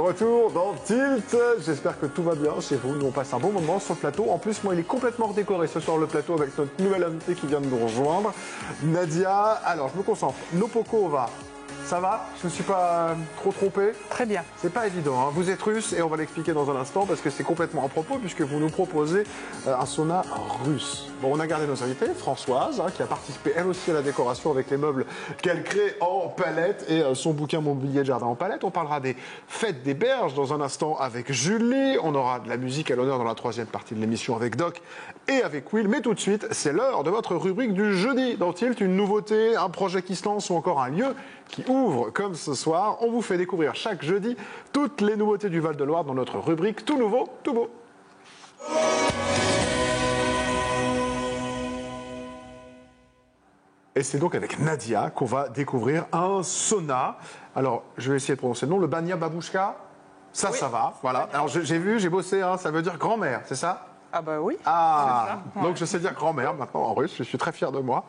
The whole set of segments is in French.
retour dans Tilt. J'espère que tout va bien chez vous. Nous, on passe un bon moment sur le plateau. En plus, moi, il est complètement redécoré ce soir, le plateau, avec notre nouvelle invitée qui vient de nous rejoindre, Nadia. Alors, je me concentre. Nopokova, ça va? Je ne me suis pas trop trompé? Très bien. C'est pas évident, hein. Vous êtes russe et on va l'expliquer dans un instant parce que c'est complètement à propos puisque vous nous proposez un sauna russe. Bon, on a gardé nos invités, Françoise, qui a participé elle aussi à la décoration avec les meubles qu'elle crée en palette et son bouquin Mobilier de jardin en palette. On parlera des fêtes des berges dans un instant avec Julie. On aura de la musique à l'honneur dans la troisième partie de l'émission avec Doc et avec Will. Mais tout de suite, c'est l'heure de votre rubrique du jeudi dans Tilt. Une nouveauté, un projet qui se lance ou encore un lieu qui ouvre comme ce soir. On vous fait découvrir chaque jeudi toutes les nouveautés du Val-de-Loire dans notre rubrique Tout nouveau, tout beau. Et c'est donc avec Nadia qu'on va découvrir un sauna. Alors, je vais essayer de prononcer le nom, le Bania Babouchka. Ça, oui. Ça va, voilà. Alors, j'ai vu, j'ai bossé, ça veut dire grand-mère, c'est ça? Ah bah oui. Ah, donc je sais dire grand-mère maintenant en russe, je suis très fier de moi.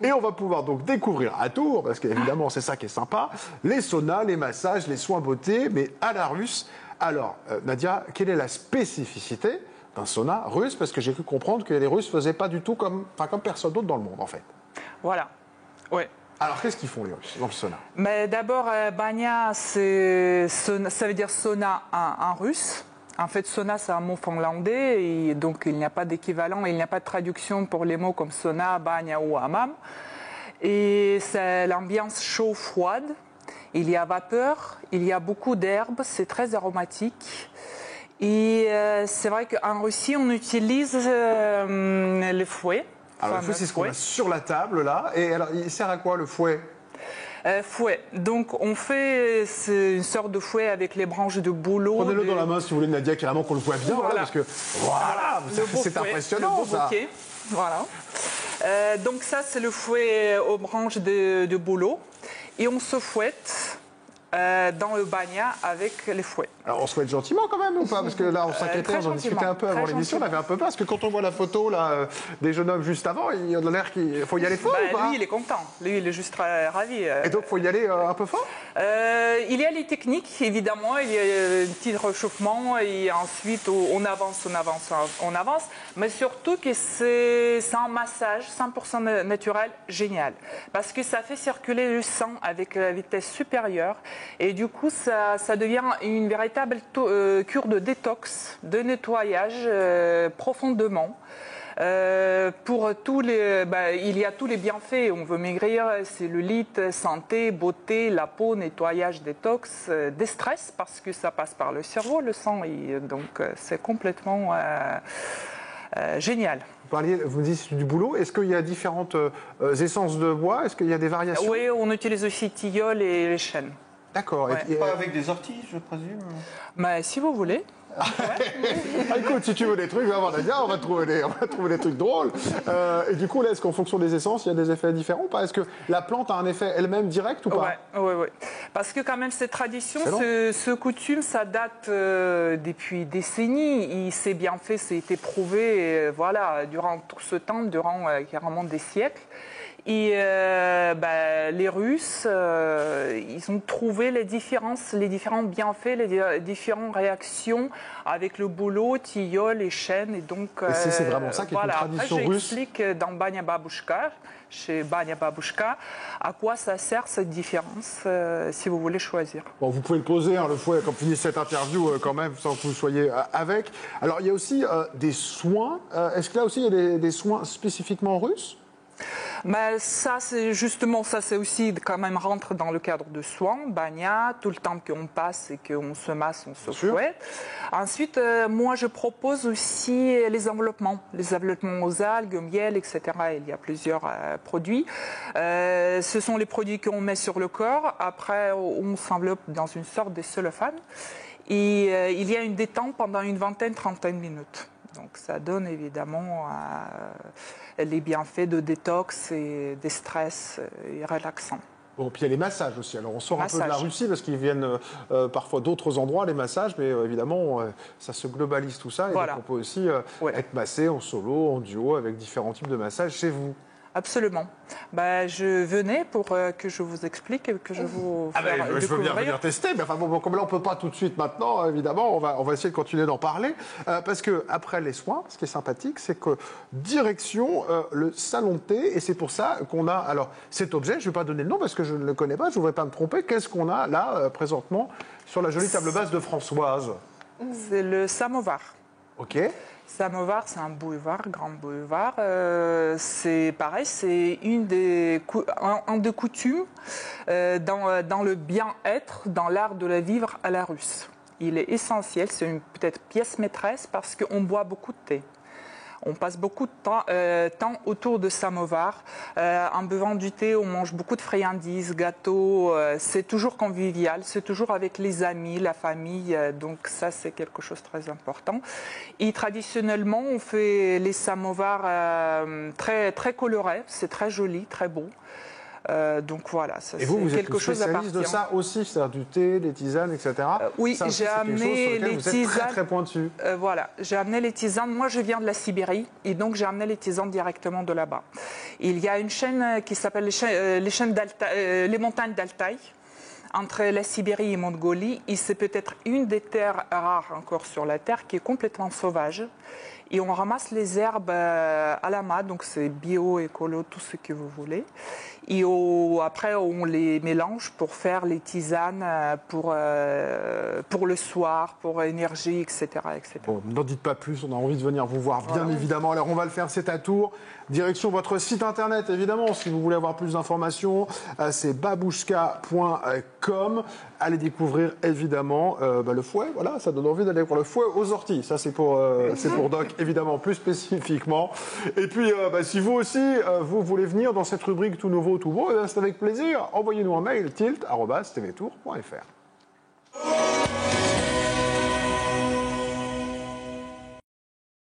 Et on va pouvoir donc découvrir à Tours, parce qu'évidemment c'est ça qui est sympa, les saunas, les massages, les soins beauté, mais à la russe. Alors, Nadia, quelle est la spécificité d'un sauna russe? Parce que j'ai cru comprendre que les Russes ne faisaient pas du tout comme personne d'autre dans le monde en fait. Voilà, ouais. Alors, qu'est-ce qu'ils font les Russes dans le sauna? Mais d'abord, Bania, ça veut dire sauna en russe. En fait, sauna, c'est un mot finlandais, et donc il n'y a pas d'équivalent, il n'y a pas de traduction pour les mots comme sauna, banya ou hammam. Et c'est l'ambiance chaud-froide, il y a vapeur, il y a beaucoup d'herbes, c'est très aromatique. Et c'est vrai qu'en Russie, on utilise le fouet. Alors, le fouet, c'est ce qu'on a sur la table, là. Et alors, il sert à quoi, le fouet? Fouet. Donc, on fait une sorte de fouet avec les branches de bouleau. Prenez-le dans la main, si vous voulez, Nadia, carrément qu'on le voit bien, voilà. Parce que, voilà, c'est impressionnant, ça. Voilà. Donc, ça, c'est le fouet aux branches de bouleau. Et on se fouette dans le banya avec les fouets. Alors, on se fouette gentiment quand même ou pas? Parce que là, on s'inquiétait, on en discutait un peu avant l'émission, on avait un peu peur. Parce que quand on voit la photo là, des jeunes hommes juste avant, il a l'air qu'il faut y aller fort ou pas? Lui, il est content. Lui, il est juste très ravi. Et donc, il faut y aller un peu fort? Il y a les techniques, évidemment. Il y a un petit réchauffement et ensuite, on avance. Mais surtout que c'est un massage 100% naturel, génial. Parce que ça fait circuler le sang avec la vitesse supérieure. Et du coup, ça devient une véritable cure de détox, de nettoyage profondément. Pour tous les, il y a tous les bienfaits. On veut maigrir, cellulite, santé, beauté, la peau, nettoyage, détox, déstress parce que ça passe par le cerveau, le sang. Et donc, c'est complètement génial. Vous me dites du boulot. Est-ce qu'il y a différentes essences de bois? Est-ce qu'il y a des variations? Oui, on utilise aussi tilleul et les chênes. D'accord. Ouais. Pas avec des orties, je présume? Mais si vous voulez. Écoute, si tu veux des trucs, Nadia, on va trouver des trucs drôles. Et du coup, là, est-ce qu'en fonction des essences, il y a des effets différents ou pas? Est-ce que la plante a un effet elle-même direct ou pas? Oui. Parce que quand même, cette tradition, ce coutume, ça date depuis décennies. Il s'est bien fait, c'est été prouvé durant tout ce temps, durant carrément des siècles. Et les Russes, ils ont trouvé les différents bienfaits, les différentes réactions avec le bouleau, tilleul et chêne. Et donc, c'est vraiment ça qui est une tradition russe. J'explique dans Banya Babouchka, chez Banya Babouchka, à quoi ça sert cette différence, si vous voulez choisir. Bon, vous pouvez le poser, le fouet, quand finisse cette interview, quand même, sans que vous soyez avec. Alors, il y a aussi des soins. Est-ce que là aussi, il y a des soins spécifiquement russes? Mais ça, c'est aussi quand même rentre dans le cadre de soins, banya, tout le temps qu'on passe et qu'on se masse, on se fouette. Ensuite, moi, je propose aussi les enveloppements aux algues, au miel, etc. Il y a plusieurs produits. Ce sont les produits qu'on met sur le corps. Après, on s'enveloppe dans une sorte de cellophane. Et il y a une détente pendant une trentaine de minutes. Donc ça donne évidemment les bienfaits de détox et des stress et relaxants. Bon, puis il y a les massages aussi. Alors on sort un peu de la Russie parce qu'ils viennent parfois d'autres endroits, les massages, mais évidemment ça se globalise tout ça. Et donc on peut aussi être massé en solo, en duo, avec différents types de massages chez vous. Absolument. Bah, je venais pour que je vous explique et que je vous fasse je veux bien venir tester, mais enfin bon, comme là on peut pas tout de suite maintenant, évidemment, on va essayer de continuer d'en parler, parce que après les soins, ce qui est sympathique, c'est que direction le salon de thé, et c'est pour ça qu'on a alors cet objet. Je vais pas donner le nom parce que je ne le connais pas, je voudrais pas me tromper. Qu'est-ce qu'on a là présentement sur la jolie table basse de Françoise? C'est le samovar. Ok. Samovar, c'est un boulevard, grand boulevard. C'est pareil, c'est un des coutumes dans le bien-être, dans l'art de la vivre à la russe. Il est essentiel, c'est une peut-être pièce maîtresse parce qu'on boit beaucoup de thé. On passe beaucoup de temps autour de samovar. En buvant du thé, on mange beaucoup de friandises, gâteaux. C'est toujours convivial, c'est toujours avec les amis, la famille. Donc ça, c'est quelque chose de très important. Et traditionnellement, on fait les samovars très, très colorés. C'est très joli, très beau. Donc voilà, ça, et vous c'est êtes quelque chose à spécialiste de ça aussi, c'est-à-dire du thé, des tisanes, etc. Oui, j'ai amené les tisanes. Vous êtes très, très pointu. Voilà, j'ai amené les tisanes. Moi, je viens de la Sibérie et donc j'ai amené les tisanes directement de là-bas. Il y a une chaîne qui s'appelle les montagnes d'Altaï, entre la Sibérie et Mongolie. Et c'est peut-être une des terres rares encore sur la Terre qui est complètement sauvage. Et on ramasse les herbes à la main, donc c'est bio, écolo, tout ce que vous voulez. Et après, on les mélange pour faire les tisanes pour le soir, pour énergie, etc. etc. Bon, n'en dites pas plus, on a envie de venir vous voir, bien évidemment. Alors, on va le faire, c'est à tour. Direction votre site internet, évidemment, si vous voulez avoir plus d'informations, c'est babouchka.com. Allez découvrir, évidemment, le fouet. Voilà, ça donne envie d'aller voir le fouet aux orties. Ça, c'est pour Doc, évidemment, plus spécifiquement. Et puis, si vous aussi, vous voulez venir dans cette rubrique tout nouveau, tout beau, c'est avec plaisir. Envoyez-nous un mail, tilt@tvtour.fr.